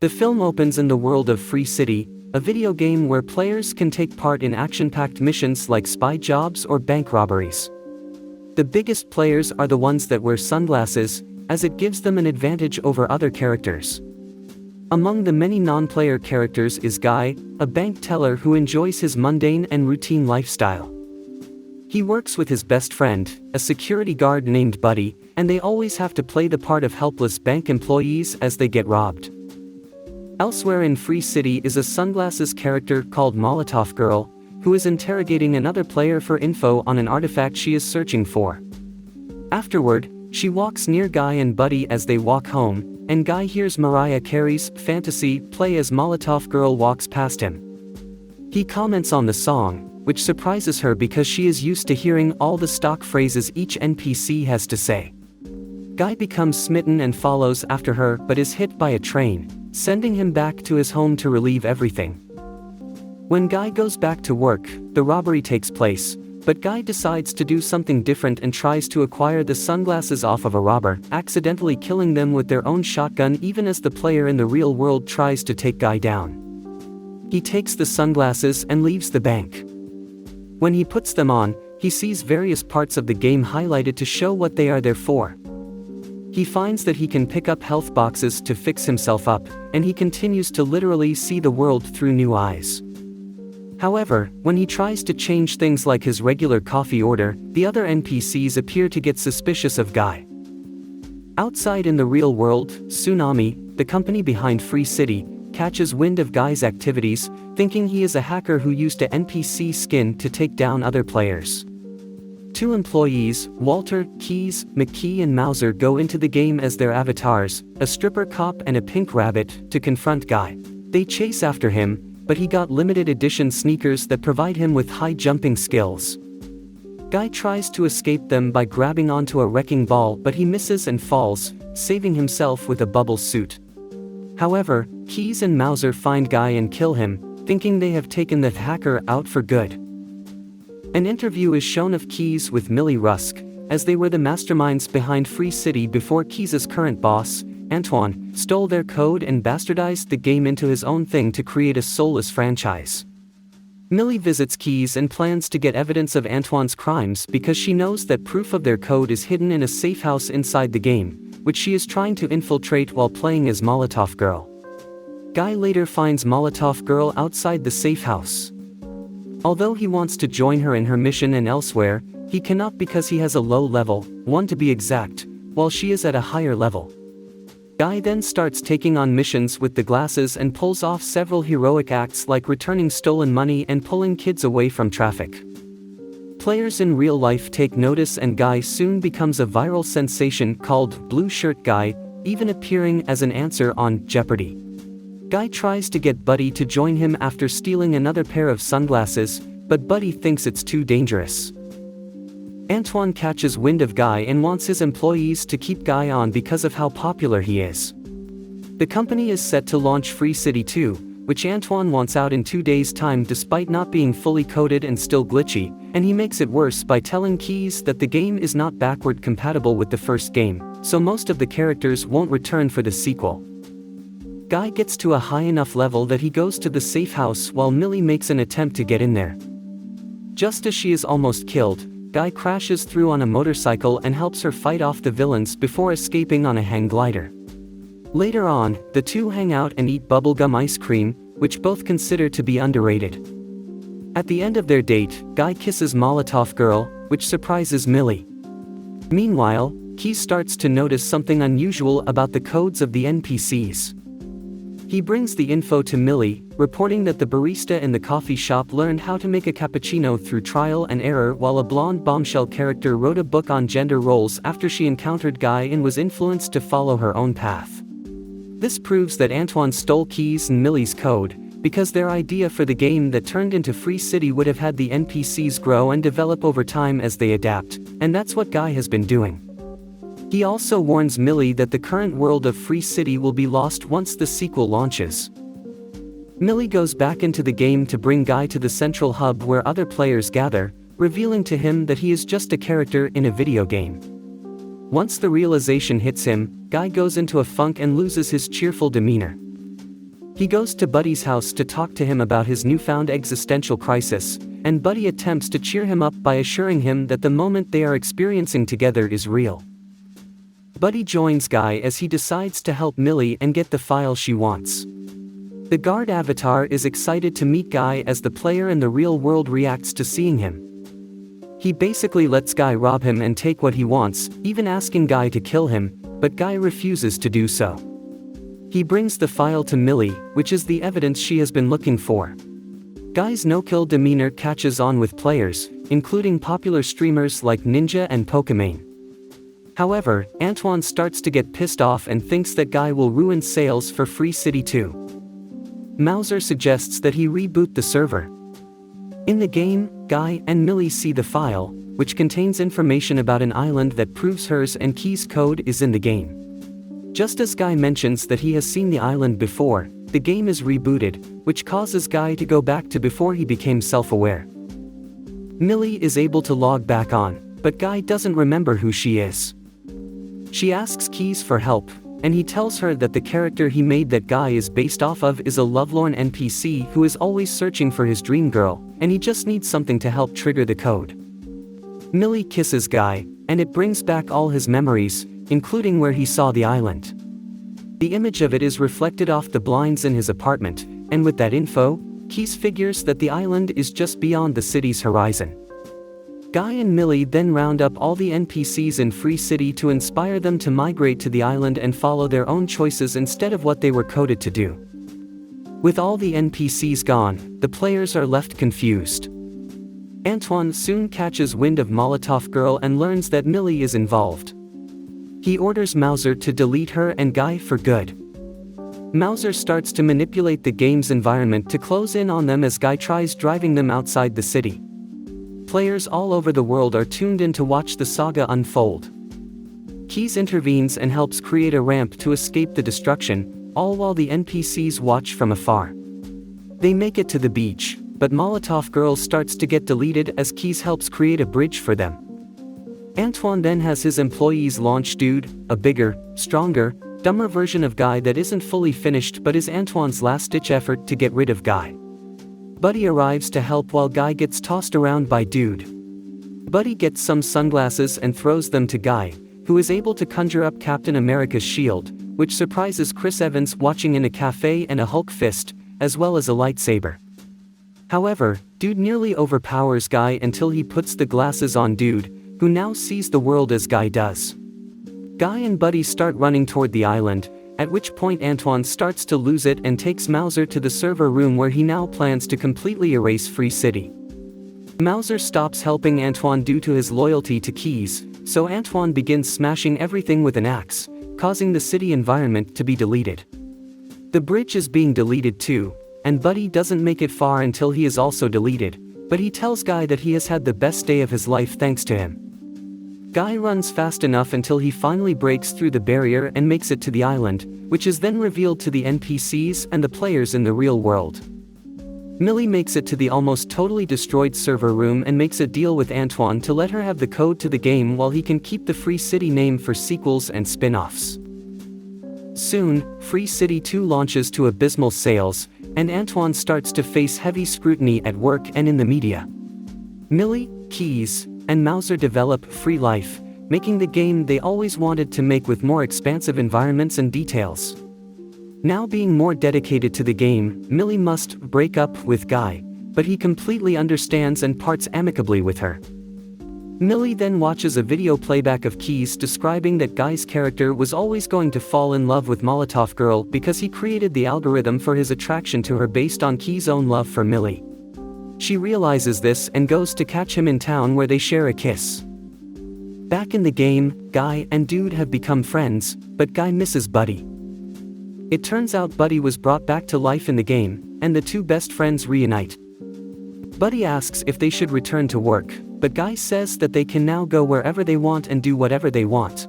The film opens in the world of Free City, a video game where players can take part in action-packed missions like spy jobs or bank robberies. The biggest players are the ones that wear sunglasses, as it gives them an advantage over other characters. Among the many non-player characters is Guy, a bank teller who enjoys his mundane and routine lifestyle. He works with his best friend, a security guard named Buddy, and they always have to play the part of helpless bank employees as they get robbed. Elsewhere in Free City is a sunglasses character called Molotov Girl, who is interrogating another player for info on an artifact she is searching for. Afterward, she walks near Guy and Buddy as they walk home, and Guy hears Mariah Carey's Fantasy play as Molotov Girl walks past him. He comments on the song, which surprises her because she is used to hearing all the stock phrases each NPC has to say. Guy becomes smitten and follows after her but is hit by a train, sending him back to his home to relieve everything. When Guy goes back to work, the robbery takes place, but Guy decides to do something different and tries to acquire the sunglasses off of a robber, accidentally killing them with their own shotgun even as the player in the real world tries to take Guy down. He takes the sunglasses and leaves the bank. When he puts them on, he sees various parts of the game highlighted to show what they are there for. He finds that he can pick up health boxes to fix himself up, and he continues to literally see the world through new eyes. However, when he tries to change things like his regular coffee order, the other NPCs appear to get suspicious of Guy. Outside in the real world, Tsunami, the company behind Free City, catches wind of Guy's activities, thinking he is a hacker who used a NPC skin to take down other players. Two employees, Walter, Keys, McKee and Mauser go into the game as their avatars, a stripper cop and a pink rabbit, to confront Guy. They chase after him, but he got limited edition sneakers that provide him with high jumping skills. Guy tries to escape them by grabbing onto a wrecking ball but he misses and falls, saving himself with a bubble suit. However, Keys and Mauser find Guy and kill him, thinking they have taken the hacker out for good. An interview is shown of Keys with Millie Rusk, as they were the masterminds behind Free City before Keys' current boss, Antoine, stole their code and bastardized the game into his own thing to create a soulless franchise. Millie visits Keys and plans to get evidence of Antoine's crimes because she knows that proof of their code is hidden in a safe house inside the game, which she is trying to infiltrate while playing as Molotov Girl. Guy later finds Molotov Girl outside the safe house. Although he wants to join her in her mission and elsewhere, he cannot because he has a low level, 1 to be exact, while she is at a higher level. Guy then starts taking on missions with the glasses and pulls off several heroic acts like returning stolen money and pulling kids away from traffic. Players in real life take notice and Guy soon becomes a viral sensation called Blue Shirt Guy, even appearing as an answer on Jeopardy! Guy tries to get Buddy to join him after stealing another pair of sunglasses, but Buddy thinks it's too dangerous. Antoine catches wind of Guy and wants his employees to keep Guy on because of how popular he is. The company is set to launch Free City 2, which Antoine wants out in 2 days' time despite not being fully coded and still glitchy, and he makes it worse by telling Keys that the game is not backward compatible with the first game, so most of the characters won't return for the sequel. Guy gets to a high enough level that he goes to the safe house while Millie makes an attempt to get in there. Just as she is almost killed, Guy crashes through on a motorcycle and helps her fight off the villains before escaping on a hang glider. Later on, the two hang out and eat bubblegum ice cream, which both consider to be underrated. At the end of their date, Guy kisses Molotov Girl, which surprises Millie. Meanwhile, Keys starts to notice something unusual about the codes of the NPCs. He brings the info to Millie, reporting that the barista in the coffee shop learned how to make a cappuccino through trial and error while a blonde bombshell character wrote a book on gender roles after she encountered Guy and was influenced to follow her own path. This proves that Antoine stole Keys and Millie's code, because their idea for the game that turned into Free City would have had the NPCs grow and develop over time as they adapt, and that's what Guy has been doing. He also warns Millie that the current world of Free City will be lost once the sequel launches. Millie goes back into the game to bring Guy to the central hub where other players gather, revealing to him that he is just a character in a video game. Once the realization hits him, Guy goes into a funk and loses his cheerful demeanor. He goes to Buddy's house to talk to him about his newfound existential crisis, and Buddy attempts to cheer him up by assuring him that the moment they are experiencing together is real. Buddy joins Guy as he decides to help Millie and get the file she wants. The guard avatar is excited to meet Guy as the player in the real world reacts to seeing him. He basically lets Guy rob him and take what he wants, even asking Guy to kill him, but Guy refuses to do so. He brings the file to Millie, which is the evidence she has been looking for. Guy's no-kill demeanor catches on with players, including popular streamers like Ninja and Pokimane. However, Antoine starts to get pissed off and thinks that Guy will ruin sales for Free City 2. Mauser suggests that he reboot the server. In the game, Guy and Millie see the file, which contains information about an island that proves hers and Key's code is in the game. Just as Guy mentions that he has seen the island before, the game is rebooted, which causes Guy to go back to before he became self-aware. Millie is able to log back on, but Guy doesn't remember who she is. She asks Keys for help, and he tells her that the character he made that Guy is based off of is a lovelorn NPC who is always searching for his dream girl, and he just needs something to help trigger the code. Millie kisses Guy, and it brings back all his memories, including where he saw the island. The image of it is reflected off the blinds in his apartment, and with that info, Keys figures that the island is just beyond the city's horizon. Guy and Millie then round up all the NPCs in Free City to inspire them to migrate to the island and follow their own choices instead of what they were coded to do. With all the NPCs gone, the players are left confused. Antoine soon catches wind of Molotov Girl and learns that Millie is involved. He orders Mauser to delete her and Guy for good. Mauser starts to manipulate the game's environment to close in on them as Guy tries driving them outside the city. Players all over the world are tuned in to watch the saga unfold. Keys intervenes and helps create a ramp to escape the destruction, all while the NPCs watch from afar. They make it to the beach, but Molotov Girl starts to get deleted as Keys helps create a bridge for them. Antoine then has his employees launch Dude, a bigger, stronger, dumber version of Guy that isn't fully finished but is Antoine's last-ditch effort to get rid of Guy. Buddy arrives to help while Guy gets tossed around by Dude. Buddy gets some sunglasses and throws them to Guy, who is able to conjure up Captain America's shield, which surprises Chris Evans watching in a cafe and a Hulk fist, as well as a lightsaber. However, Dude nearly overpowers Guy until he puts the glasses on Dude, who now sees the world as Guy does. Guy and Buddy start running toward the island, at which point Antoine starts to lose it and takes Mauser to the server room where he now plans to completely erase Free City. Mauser stops helping Antoine due to his loyalty to Keys, so Antoine begins smashing everything with an axe, causing the city environment to be deleted. The bridge is being deleted too, and Buddy doesn't make it far until he is also deleted, but he tells Guy that he has had the best day of his life thanks to him. Guy runs fast enough until he finally breaks through the barrier and makes it to the island, which is then revealed to the NPCs and the players in the real world. Millie makes it to the almost totally destroyed server room and makes a deal with Antoine to let her have the code to the game while he can keep the Free City name for sequels and spin-offs. Soon, Free City 2 launches to abysmal sales, and Antoine starts to face heavy scrutiny at work and in the media. Millie, Keys, and Mauser develop Free Life, making the game they always wanted to make with more expansive environments and details. Now being more dedicated to the game, Millie must break up with Guy, but he completely understands and parts amicably with her. Millie then watches a video playback of Keys describing that Guy's character was always going to fall in love with Molotov Girl because he created the algorithm for his attraction to her based on Keys' own love for Millie. She realizes this and goes to catch him in town where they share a kiss. Back in the game, Guy and Dude have become friends, but Guy misses Buddy. It turns out Buddy was brought back to life in the game, and the two best friends reunite. Buddy asks if they should return to work, but Guy says that they can now go wherever they want and do whatever they want.